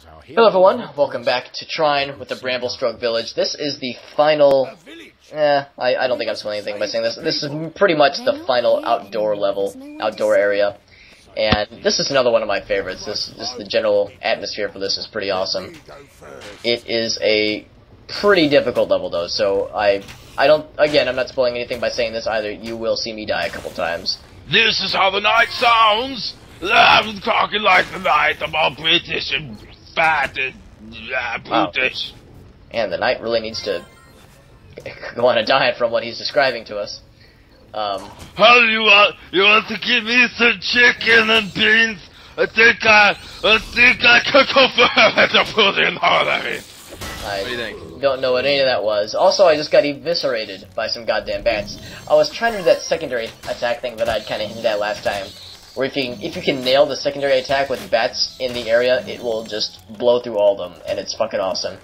Hello everyone, welcome back to Trine with the Bramblestroke Village. This is the final... I don't think I'm spoiling anything by saying this. This is pretty much the final outdoor level, outdoor area. And this is another one of my favorites. Just the general atmosphere for this is pretty awesome. It is a pretty difficult level though, so I'm not spoiling anything by saying this either. You will see me die a couple times. This is how the night sounds! I'm talking like the night, I'm all British and fat and brutish. And the knight really needs to go on a diet from what he's describing to us. How do you want to give me some chicken and beans? I think I could go for the pudding already. What do you think? Don't know what any of that was. Also, I just got eviscerated by some goddamn bats. I was trying to do that secondary attack thing that I'd kind of hinted at last time, where if you can nail the secondary attack with bats in the area, it will just blow through all of them, and it's fucking awesome.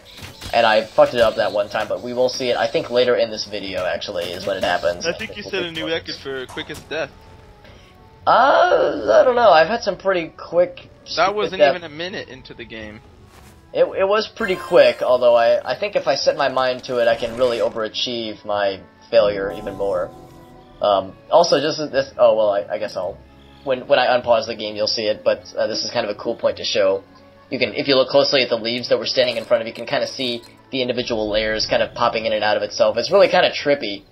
And I fucked it up that one time, but we will see it, I think, later in this video, actually, is when it happens. I think you set a new record for quickest death. I don't know. I've had some pretty quick... That wasn't even a minute into the game. It was pretty quick, although I think if I set my mind to it, I can really overachieve my failure even more. Also, just this... Oh, well, I guess I'll... When I unpause the game, you'll see it, but this is kind of a cool point to show. You can, if you look closely at the leaves that we're standing in front of, you can kind of see the individual layers kind of popping in and out of itself. It's really kind of trippy.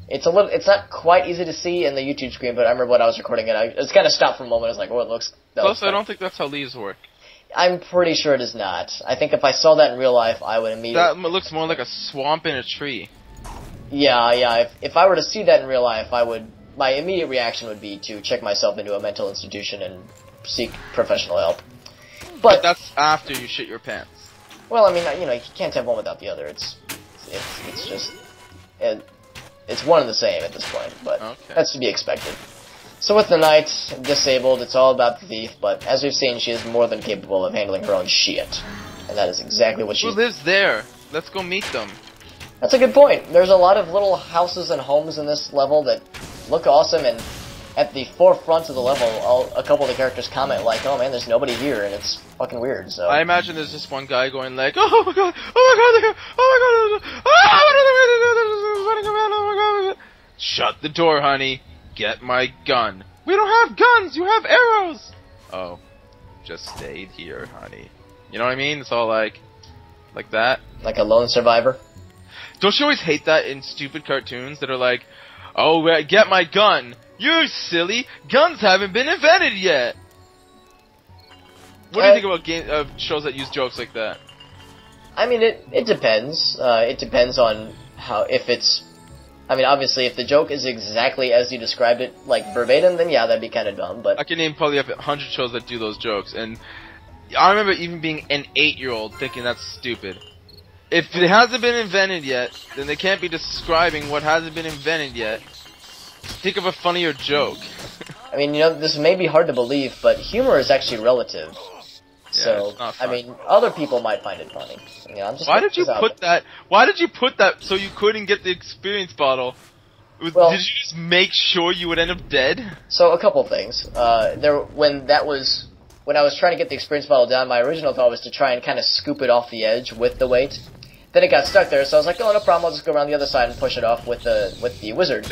It's not quite easy to see in the YouTube screen, but I remember when I was recording it, I just kind of stopped for a moment. I was like, oh, it looks... Plus, I don't think that's how leaves work. I'm pretty sure it is not. I think if I saw that in real life, I would immediately... That looks more like a swamp in a tree. Yeah. If I were to see that in real life, I would... My immediate reaction would be to check myself into a mental institution and seek professional help. But that's after you shit your pants. Well, I mean, you can't have one without the other. It's just... It's one and the same at this point, but that's to be expected. So with the knight disabled, it's all about the thief, but as we've seen, she is more than capable of handling her own shit. And that is exactly what she's... Who lives there? Let's go meet them. That's a good point. There's a lot of little houses and homes in this level that look awesome, and at the forefront of the level, a couple of the characters comment like, oh man, there's nobody here, and it's fucking weird, so... I imagine there's just one guy going like, oh my god, oh my god, oh my god, shut the door, honey. Get my gun. We don't have guns, you have arrows! Oh, just stayed here, honey. You know what I mean? It's all like that. Like a lone survivor? Don't you always hate that in stupid cartoons that are like, oh, get my gun. You silly. Guns haven't been invented yet. What do you think about shows that use jokes like that? I mean, it depends. It depends on if it's... I mean, obviously, if the joke is exactly as you described it, like verbatim, then yeah, that'd be kind of dumb, but... I can name probably 100 shows that do those jokes, and I remember even being an 8-year-old thinking that's stupid. If it hasn't been invented yet, then they can't be describing what hasn't been invented yet. Think of a funnier joke. I mean, this may be hard to believe, but humor is actually relative. Yeah, so, it's not fun. I mean, other people might find it funny. Why did you put that? Why did you put that so you couldn't get the experience bottle? Well, did you just make sure you would end up dead? So, a couple things. When I was trying to get the experience bottle down, my original thought was to try and kind of scoop it off the edge with the weight. Then it got stuck there, so I was like, oh, no problem, I'll just go around the other side and push it off with the wizard.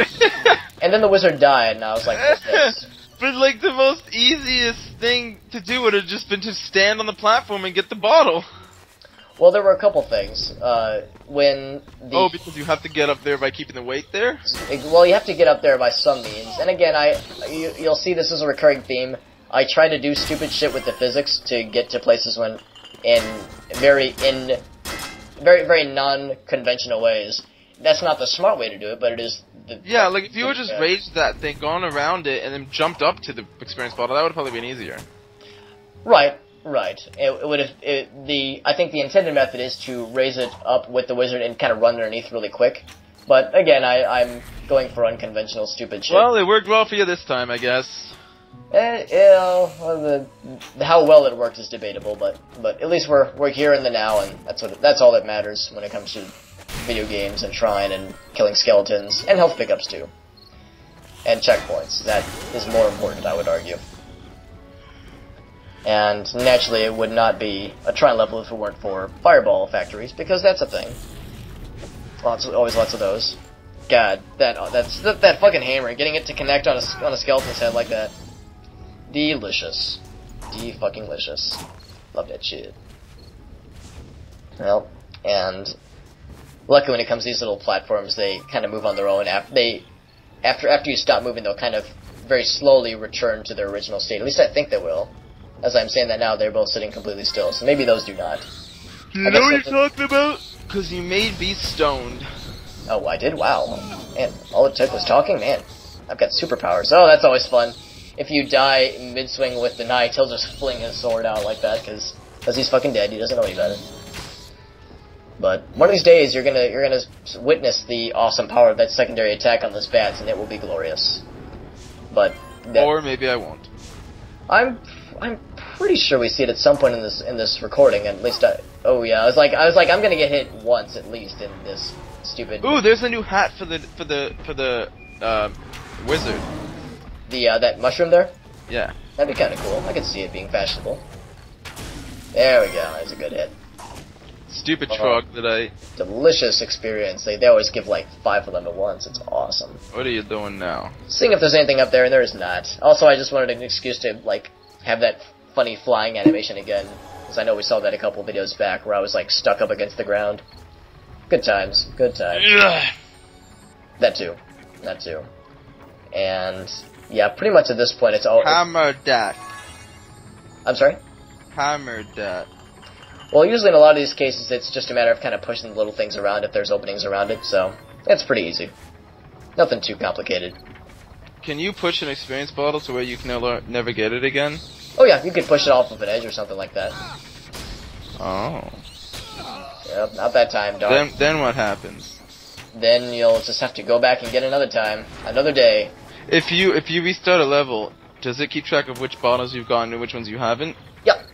And then the wizard died, and I was like, what's this? But, like, the most easiest thing to do would have just been to stand on the platform and get the bottle. Well, there were a couple things. Oh, because you have to get up there by keeping the weight there? Well, you have to get up there by some means. And again, you'll see this is a recurring theme. I try to do stupid shit with the physics to get to places in very non-conventional ways. That's not the smart way to do it, but it is... Yeah, like if you would just raised that thing, gone around it, and then jumped up to the experience bottle, that would have probably been easier. Right. I think the intended method is to raise it up with the wizard and kind of run underneath really quick. But again, I'm going for unconventional, stupid shit. Well, it worked well for you this time, I guess. How well it worked is debatable, but at least we're here in the now, and that's all that matters when it comes to video games and Trine and killing skeletons and health pickups too, and checkpoints. That is more important, I would argue. And naturally, it would not be a Trine level if it weren't for fireball factories, because that's a thing. Always lots of those. God, that fucking hammer, getting it to connect on a skeleton's head like that. Delicious. De-fucking-licious. Love that shit. Well, and luckily when it comes to these little platforms, they kind of move on their own. After you stop moving, they'll kind of very slowly return to their original state. At least I think they will. As I'm saying that now, they're both sitting completely still, so maybe those do not. Do you know what you're talking about? Because you may be stoned. Oh, I did? Wow. Man, all it took was talking? Man, I've got superpowers. Oh, that's always fun. If you die mid-swing with the knight, he'll just fling his sword out like that, because he's fucking dead, he doesn't know any better. But one of these days, you're gonna witness the awesome power of that secondary attack on those bats, and it will be glorious. But or maybe I won't. I'm pretty sure we see it at some point in this recording. At least oh yeah, I was like I'm gonna get hit once at least in this stupid. Ooh, there's a new hat for the wizard. That mushroom there. Yeah. That'd be kind of cool. I could see it being fashionable. There we go. That's a good hit. Stupid troglodyte. Delicious experience. They always give like 5 of them at once. It's awesome. What are you doing now? Seeing if there's anything up there, and there is not. Also, I just wanted an excuse to like have that funny flying animation again, because I know we saw that a couple videos back where I was like stuck up against the ground. Good times. Good times. That too. And yeah, pretty much at this point it's all hammer that. I'm sorry? Hammer that. Well, usually in a lot of these cases, it's just a matter of kind of pushing the little things around if there's openings around it, so it's pretty easy. Nothing too complicated. Can you push an experience bottle to where you can never get it again? Oh yeah, you could push it off of an edge or something like that. Oh. Yep, not that time, dog. Then what happens? Then you'll just have to go back and get another time, another day. If you restart a level, does it keep track of which bottles you've gotten and which ones you haven't? Yep.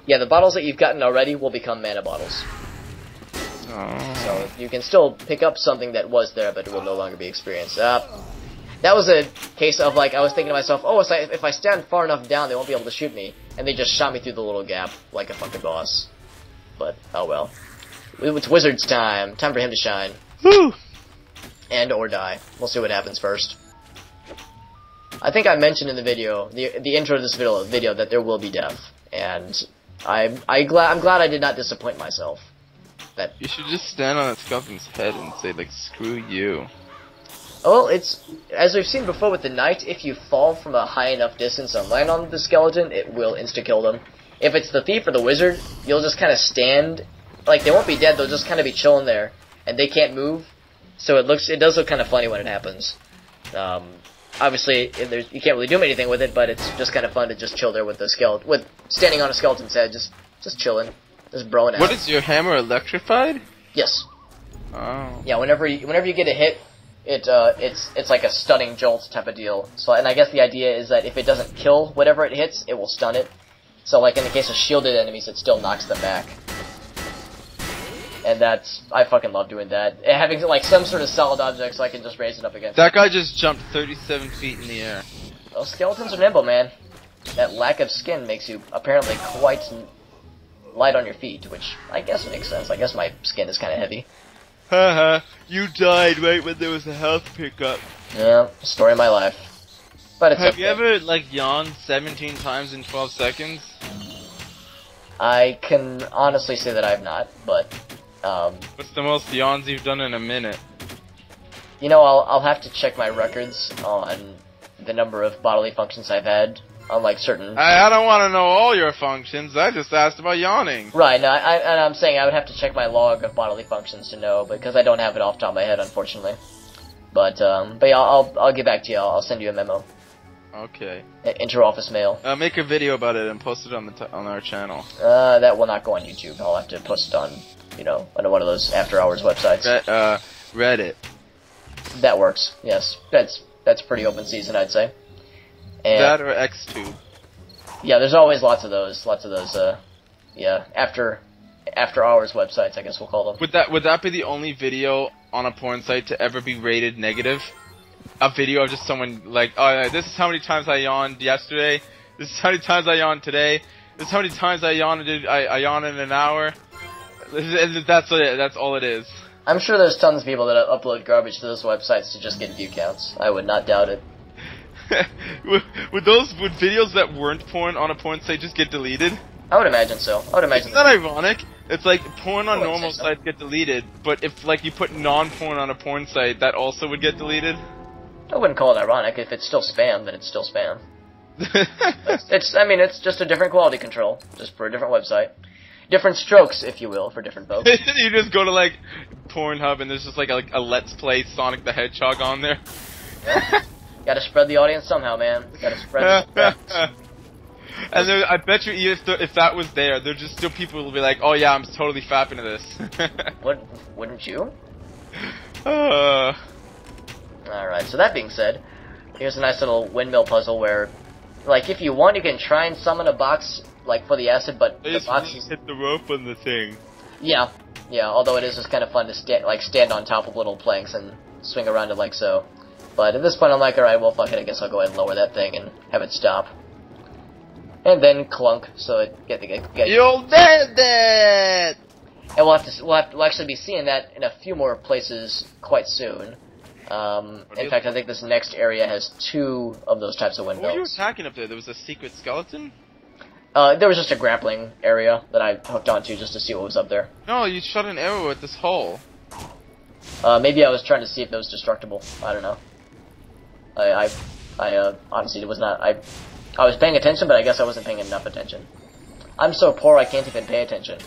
Yeah, the bottles that you've gotten already will become mana bottles. Oh. So you can still pick up something that was there, but it will no longer be experienced. That was a case of, like, I was thinking to myself, oh, if I stand far enough down, they won't be able to shoot me. And they just shot me through the little gap, like a fucking boss. But, oh well. It's Wizard's time. Time for him to shine. Woo! And or die. We'll see what happens first. I think I mentioned in the video, the intro to this video, that there will be death. And I'm glad I did not disappoint myself. That you should just stand on that skeleton's head and say, like, screw you. Well, it's, as we've seen before with the knight, if you fall from a high enough distance and land on the skeleton, it will insta-kill them. If it's the thief or the wizard, you'll just kind of stand, like, they won't be dead, they'll just kind of be chilling there, and they can't move, so it does look kind of funny when it happens. Obviously, you can't really do anything with it, but it's just kind of fun to just chill there with standing on a skeleton's head, just chilling, just broing out. What, is your hammer electrified? Yes. Oh. Yeah, whenever you get a hit, it's like a stunning jolt type of deal. So, and I guess the idea is that if it doesn't kill whatever it hits, it will stun it. So, like in the case of shielded enemies, it still knocks them back. And I fucking love doing that. Having like some sort of solid object so I can just raise it up against. That guy just jumped 37 feet in the air. Those skeletons are nimble, man. That lack of skin makes you apparently quite light on your feet, which I guess makes sense. I guess my skin is kind of heavy. Haha, you died right when there was a health pickup. Yeah, story of my life. But it's Have okay. you ever, like, yawned 17 times in 12 seconds? I can honestly say that I've not, but, What's the most yawns you've done in a minute? you know, I'll have to check my records on the number of bodily functions I've had on, like, certain... I don't want to know all your functions, I just asked about yawning. Right, no, and I'm saying I would have to check my log of bodily functions to know, because I don't have it off the top of my head, unfortunately. But yeah, I'll get back to you. I'll send you a memo. Okay. Inter-office mail. Make a video about it and post it on our channel. That will not go on YouTube. I'll have to post it on, on one of those after-hours websites. Reddit. That works, yes. That's pretty open season, I'd say. And That or Xtube. yeah, there's always lots of those, yeah, after-hours websites, I guess we'll call them. Would that be the only video on a porn site to ever be rated negative? A video of just someone like, oh yeah, this is how many times I yawned yesterday, this is how many times I yawned today, There's how many times I yawn in an hour. That's all it is. I'm sure there's tons of people that upload garbage to those websites to just get view counts. I would not doubt it. would videos that weren't porn on a porn site just get deleted? I would imagine so. I would imagine. Isn't that ironic? It's like porn on normal so. sites get deleted, but if like you put non-porn on a porn site, that also would get deleted. I wouldn't call it ironic. If it's still spam, then it's still spam. It's just a different quality control, just for a different website. Different strokes, if you will, for different folks. You just go to like Pornhub and there's just like a Let's Play Sonic the Hedgehog on there. Yeah. Gotta spread the audience somehow, man. Gotta spread the And there, I bet you if that was there, there's just still people who will be like, oh yeah, I'm totally fapping to this. Wouldn't you? Uh. Alright, so that being said, here's a nice little windmill puzzle where, like, if you want, you can try and summon a box, like, for the acid, but the box is... hit the rope on the thing. Yeah, although it is just kind of fun to stand on top of little planks and swing around it like so. But at this point I'm like, alright, well fuck it, I guess I'll go ahead and lower that thing and have it stop. And then clunk, so it get You'll dead that! And we'll actually be seeing that in a few more places quite soon. In fact, I think this next area has 2 of those types of windmills. What were you attacking up there? There was a secret skeleton? There was just a grappling area that I hooked onto just to see what was up there. No, you shot an arrow at this hole. Maybe I was trying to see if it was destructible. I don't know. I honestly was not. I was paying attention, but I guess I wasn't paying enough attention. I'm so poor I can't even pay attention.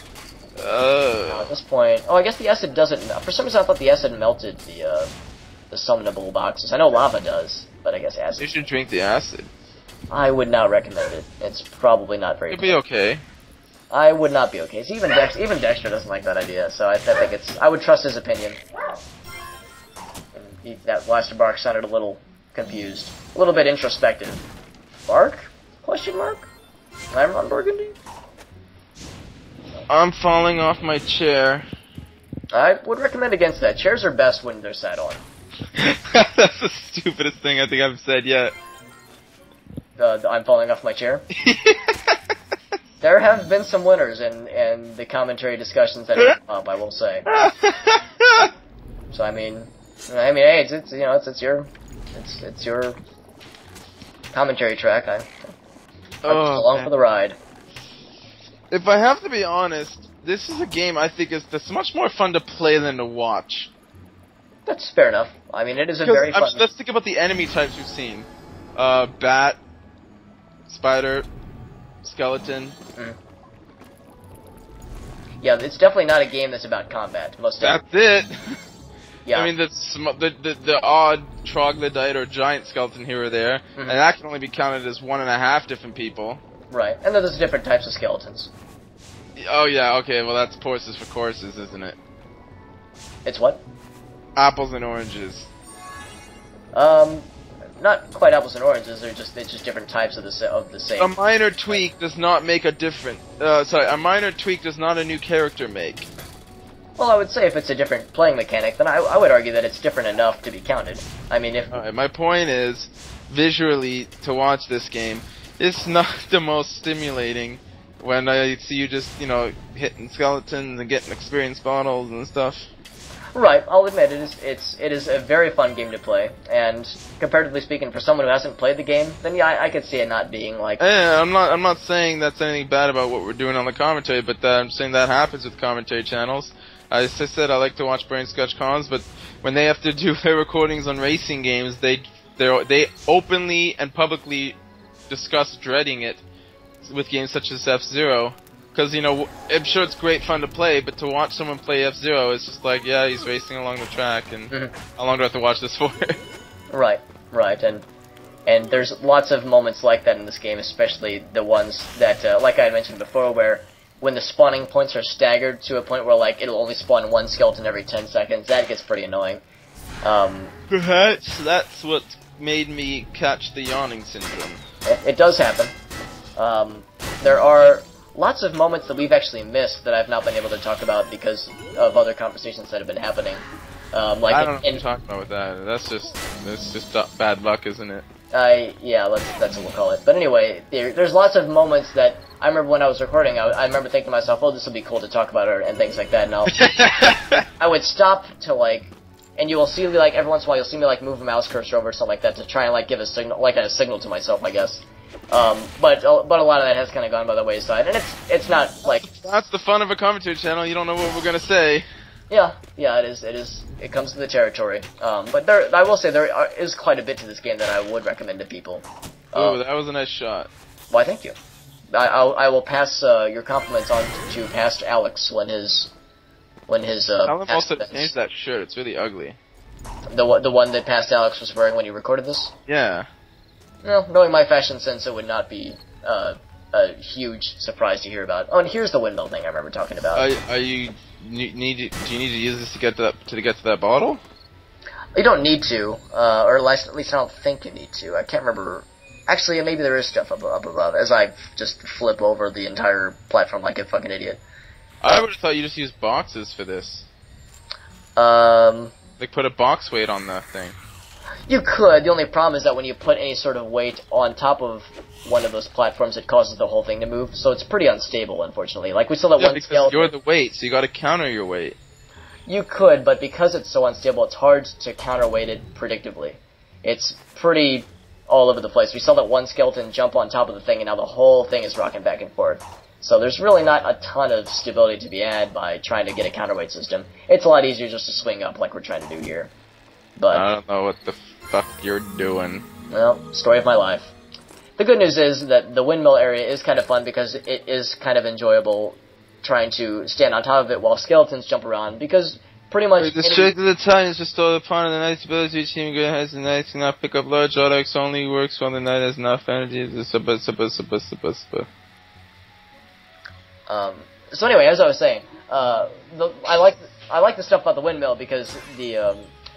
At this point, I guess the acid doesn't. For some reason, I thought the acid melted the summonable boxes. I know lava does, but I guess acid. You should drink the acid. I would not recommend it. It's probably not very. It'd be okay. I would not be okay. Even Dexter doesn't like that idea, so I think I would trust his opinion. And that blaster bark sounded a little confused, a little bit introspective. Bark? Question mark? I'm on Burgundy. I'm falling off my chair. I would recommend against that. Chairs are best when they're sat on. That's the stupidest thing I think I've said yet. I'm falling off my chair? There have been some winners in the commentary discussions that have come up, I will say. So I mean, hey, it's your commentary track. I'm along for the ride. If I have to be honest, this is a game I think that's much more fun to play than to watch. That's fair enough. I mean, it is a very fun... Let's think about the enemy types we've seen. Bat, spider, skeleton. Mm. Yeah, it's definitely not a game that's about combat. That's it! Yeah. I mean, the odd troglodyte or giant skeleton here or there, and that can only be counted as 1.5 different people. Right, and then there's different types of skeletons. Oh yeah, okay, well that's horses for courses, isn't it? It's what? Apples and oranges. Not quite apples and oranges. It's just different types of the same. A minor tweak does not make a different. A minor tweak does not a new character make. Well, I would say if it's a different playing mechanic, then I would argue that it's different enough to be counted. I mean, if... Alright, my point is, visually, to watch this game, it's not the most stimulating when I see you just, hitting skeletons and getting experience bottles and stuff. Right, I'll admit it is a very fun game to play, and comparatively speaking, for someone who hasn't played the game, then yeah, I could see it not being like... Yeah, I'm not saying that's anything bad about what we're doing on the commentary, but I'm saying that happens with commentary channels. As I said, I like to watch Brain Scratch Cons, but when they have to do their recordings on racing games, they openly and publicly discuss dreading it with games such as F-Zero. Because, I'm sure it's great fun to play, but to watch someone play F-Zero, it's just like, yeah, he's racing along the track, and how long do I have to watch this for? Right, and there's lots of moments like that in this game, especially the ones that, like I had mentioned before, where when the spawning points are staggered to a point where, like, it'll only spawn one skeleton every 10 seconds, that gets pretty annoying. Perhaps that's what made me catch the yawning syndrome. It does happen. There are lots of moments that we've actually missed that I've not been able to talk about because of other conversations that have been happening. I don't know what you're talking about with that. That's just bad luck, isn't it? Yeah, that's what we'll call it. But anyway, there's lots of moments that I remember when I was recording. I remember thinking to myself, "Oh, this will be cool to talk about," and things like that. And I would stop to like, and you will see me like every once in a while you'll see me like move a mouse cursor over or something like that to try and like give a signal, like a signal to myself, I guess. But a lot of that has kind of gone by the wayside, and it's not like That's the fun of a commentary channel. You don't know what we're gonna say. Yeah, it is. It comes to the territory. But I will say there is quite a bit to this game that I would recommend to people. Ooh, that was a nice shot. Why, thank you. I will pass your compliments on to past Alex when his Tell him also to change that shirt. It's really ugly. The one that past Alex was wearing when he recorded this. Yeah. No, knowing my fashion sense, it would not be a huge surprise to hear about. Oh, and here's the windmill thing I remember talking about. Do you need to use this to get to that bottle? You don't need to, or at least I don't think you need to. I can't remember. Actually, maybe there is stuff up above, as I just flip over the entire platform like a fucking idiot. I would have thought you just used boxes for this. Like put a box weight on the thing. You could. The only problem is that when you put any sort of weight on top of one of those platforms, it causes the whole thing to move. So it's pretty unstable, unfortunately. Like we saw that one skeleton. You're the weight, so you got to counter your weight. You could, but because it's so unstable, it's hard to counterweight it predictably. It's pretty all over the place. We saw that one skeleton jump on top of the thing, and now the whole thing is rocking back and forth. So there's really not a ton of stability to be had by trying to get a counterweight system. It's a lot easier just to swing up like we're trying to do here. But I don't know what the fuck you're doing. Well, story of my life. The good news is that the windmill area is kind of fun because it is kind of enjoyable trying to stand on top of it while skeletons jump around, because pretty much... The strength of the Titan is bestowed upon the knight's ability to achieve good has the knight cannot pick up large objects, only works when the knight has enough energy. So anyway, as I was saying, I like the stuff about the windmill because the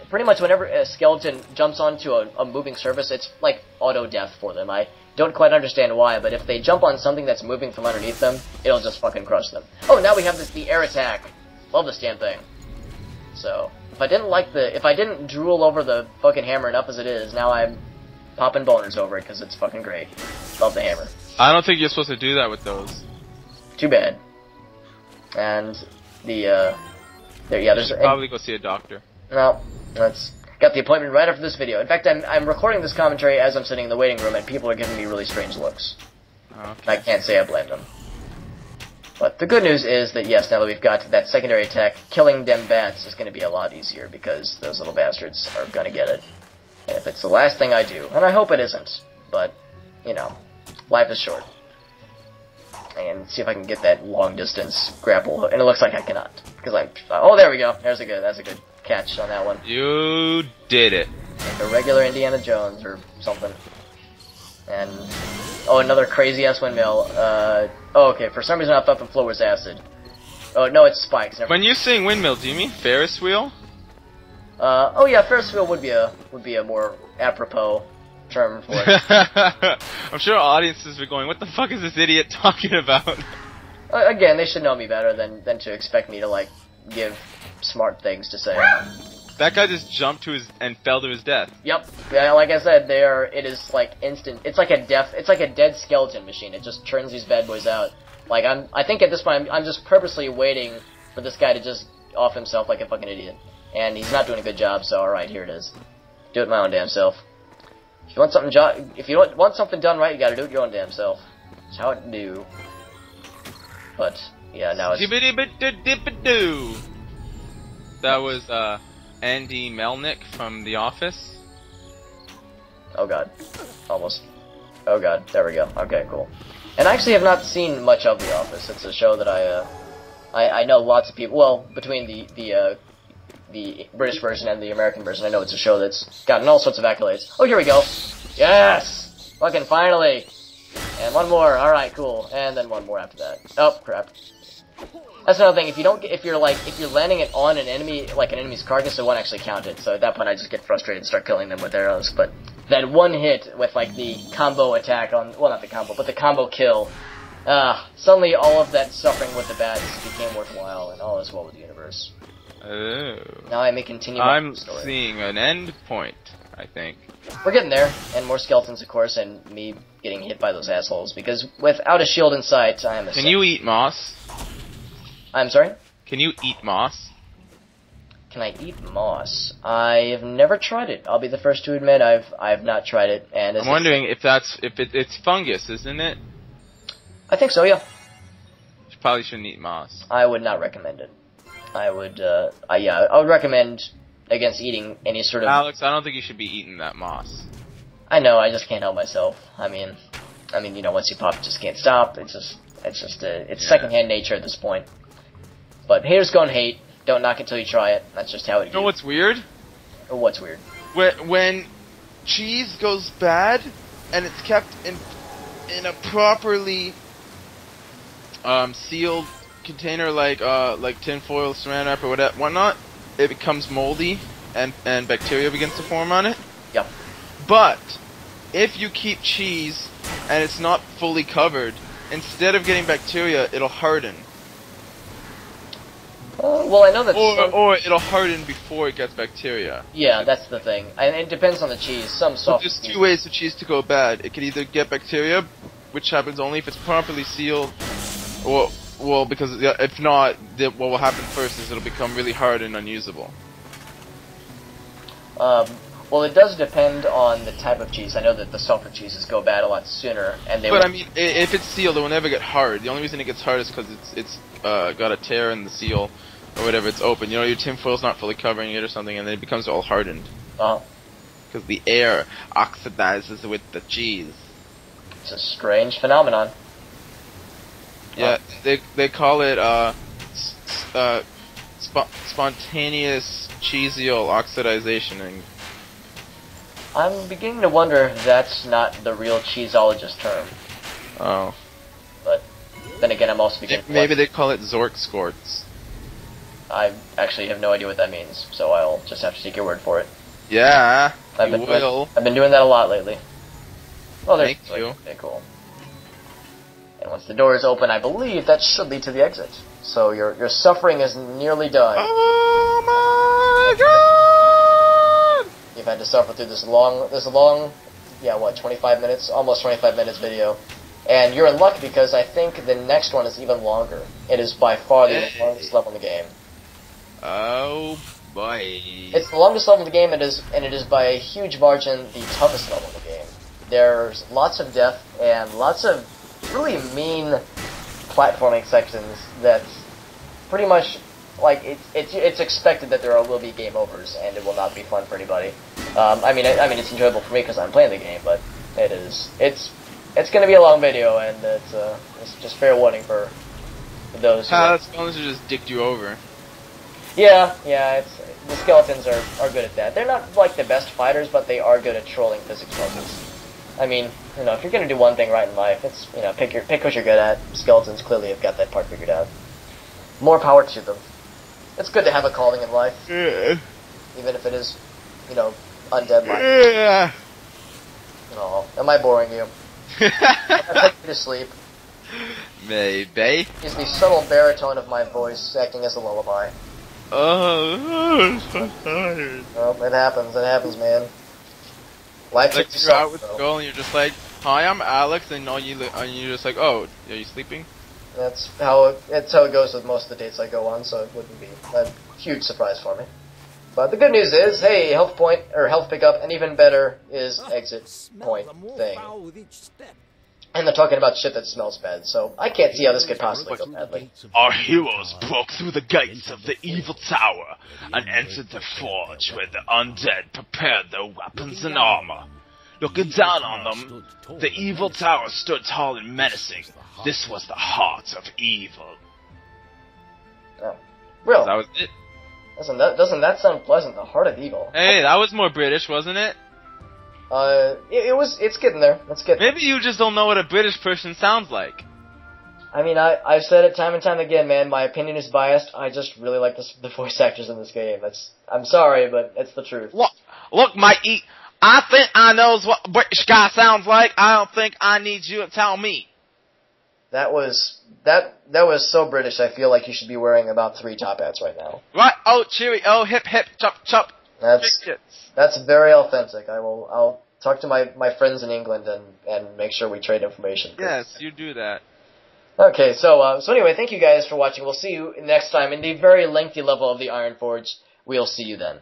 pretty much whenever a skeleton jumps onto a moving surface, it's like auto death for them. I don't quite understand why, but if they jump on something that's moving from underneath them, it'll just fucking crush them. Oh, now we have the air attack. Love this damn thing. So if I didn't drool over the fucking hammer enough as it is, now I'm popping boners over it because it's fucking great. Love the hammer. I don't think you're supposed to do that with those. Too bad. And there's probably go see a doctor. Well, that's got the appointment right after this video. In fact, I'm recording this commentary as I'm sitting in the waiting room, and people are giving me really strange looks. Okay. I can't say I blame them. But the good news is that yes, now that we've got that secondary attack, killing them bats is going to be a lot easier because those little bastards are going to get it. And if it's the last thing I do, and I hope it isn't, but you know, life is short. And see if I can get that long distance grapple, and it looks like I cannot because oh, there we go. That's a good catch on that one. You did it. Like a regular Indiana Jones or something. And oh, another crazy ass windmill. Oh, okay. For some reason, I thought the floor was acid. Oh no, it's spikes. When you saying windmill, do you mean Ferris wheel? Oh yeah, Ferris wheel would be a more apropos term for it. I'm sure audiences are going, "What the fuck is this idiot talking about?" Again, they should know me better than to expect me to like give smart things to say. That guy just jumped and fell to his death. Yep. Yeah, like I said, it is like instant. It's like a dead skeleton machine. It just turns these bad boys out. Like I think at this point I'm just purposely waiting for this guy to just off himself like a fucking idiot. And he's not doing a good job, so alright, here it is. Do it my own damn self. If you want something done right, you gotta do it your own damn self. That's how it do. But yeah, now it's That was Andy Melnick from The Office. Oh god. Almost. Oh god, there we go. Okay, cool. And I actually have not seen much of The Office. It's a show that I know lots of people, well, between the British version and the American version, I know it's a show that's gotten all sorts of accolades. Oh, here we go. Yes! Fucking finally! And one more. Alright, cool. And then one more after that. Oh, crap. That's another thing. If you're landing it on an enemy, like an enemy's carcass, it won't actually count it. So at that point, I just get frustrated and start killing them with arrows. But that one hit with like the combo attack on, well, not the combo, but the combo kill. Suddenly all of that suffering with the bats became worthwhile, and all is well with the universe. Oh. Now I may continue. I'm seeing an end point. I think. We're getting there, and more skeletons, of course, and me getting hit by those assholes, because without a shield in sight, I am a Can you eat moss? I'm sorry? Can you eat moss? Can I eat moss? I've never tried it. I'll be the first to admit I've not tried it, and I'm wondering if it's fungus, isn't it? I think so, yeah. You probably shouldn't eat moss. I would not recommend it. I would recommend against eating any sort of... Alex, I don't think you should be eating that moss. I know, I just can't help myself. I mean, you know, once you pop, you just can't stop. It's secondhand nature at this point. But haters gonna hate. Don't knock it till you try it. That's just how it is. You know what's weird? What's weird? When cheese goes bad and it's kept in a properly sealed container like tinfoil, saran wrap, or whatnot, it becomes moldy and bacteria begins to form on it. Yep. But if you keep cheese and it's not fully covered, instead of getting bacteria, it'll harden. Well, I know that. Or it'll harden before it gets bacteria. Yeah, that's the thing. And it depends on the cheese. Some soft. There's two ways for cheese to go bad. It can either get bacteria, which happens only if it's properly sealed, or because if not, what will happen first is it'll become really hard and unusable. Well, it does depend on the type of cheese. I know that the softer cheeses go bad a lot sooner, and they. But I mean, if it's sealed, it will never get hard. The only reason it gets hard is because it's got a tear in the seal, or whatever. It's open. You know, your tinfoil's not fully covering it or something, and then it becomes all hardened. Oh. Because the air oxidizes with the cheese. It's a strange phenomenon. Yeah, they call it spontaneous cheesial oxidization. And I'm beginning to wonder if that's not the real cheeseologist term. oh. But then again, I'm also beginning. Maybe they call it Zork squirts. I actually have no idea what that means, so I'll just have to take your word for it. Yeah, I've been doing that a lot lately. Well, there's Thank you. Okay, cool. And once the door is open, I believe that should lead to the exit. So your suffering is nearly done. Oh my god! You've had to suffer through this long, yeah, what, 25 minutes? Almost 25 minutes video. And you're in luck because I think the next one is even longer. It is by far the longest level in the game. Oh boy. It's the longest level in the game, and it is by a huge margin the toughest level in the game. There's lots of death and lots of really mean platforming sections that's pretty much like it's expected that there will be game overs and it will not be fun for anybody. I mean it's enjoyable for me because I'm playing the game, but it's going to be a long video, and it's just fair warning for those. That's going to just dick you over. Yeah, the skeletons are good at that. They're not like the best fighters, but they are good at trolling physics puzzles. I mean, you know, if you're gonna do one thing right in life, it's, you know, pick what you're good at. Skeletons clearly have got that part figured out. More power to them. It's good to have a calling in life, even if it is, you know, undead life. Yeah. Oh, am I boring you? I put you to sleep. Maybe. Is the subtle baritone of my voice acting as a lullaby? Oh, I'm so tired. Well, it happens, man. Life Like takes you're out a with suck, the girl and you're just like, "Hi, I'm Alex," and you're just like, "Oh, are you sleeping?" That's how it goes with most of the dates I go on, so it wouldn't be a huge surprise for me. But the good news is, hey, health point or health pickup, and even better is exit point thing. And they're talking about shit that smells bad, so I can't see how this could possibly go badly. Our heroes broke through the gates of the evil tower and entered the forge where the undead prepared their weapons and armor. Looking down on them, the evil tower stood tall and menacing. This was the heart of evil. Oh. Real. That was it. Doesn't that sound pleasant? The heart of evil. Hey, that was more British, wasn't it? It's getting there. It's getting there. Maybe you just don't know what a British person sounds like. I mean, I've said it time and time again, man. My opinion is biased. I just really like the voice actors in this game. I'm sorry, but it's the truth. Look, Mikey. I think I knows what a British guy sounds like. I don't think I need you to tell me. That was so British. I feel like you should be wearing about 3 top hats right now. Right? Oh, cheery. Oh, hip, hip, chop, chop. That's very authentic. I'll talk to my friends in England and make sure we trade information. Yes, you do that. Okay, so anyway, thank you guys for watching. We'll see you next time in the very lengthy level of the Iron Forge. We'll see you then.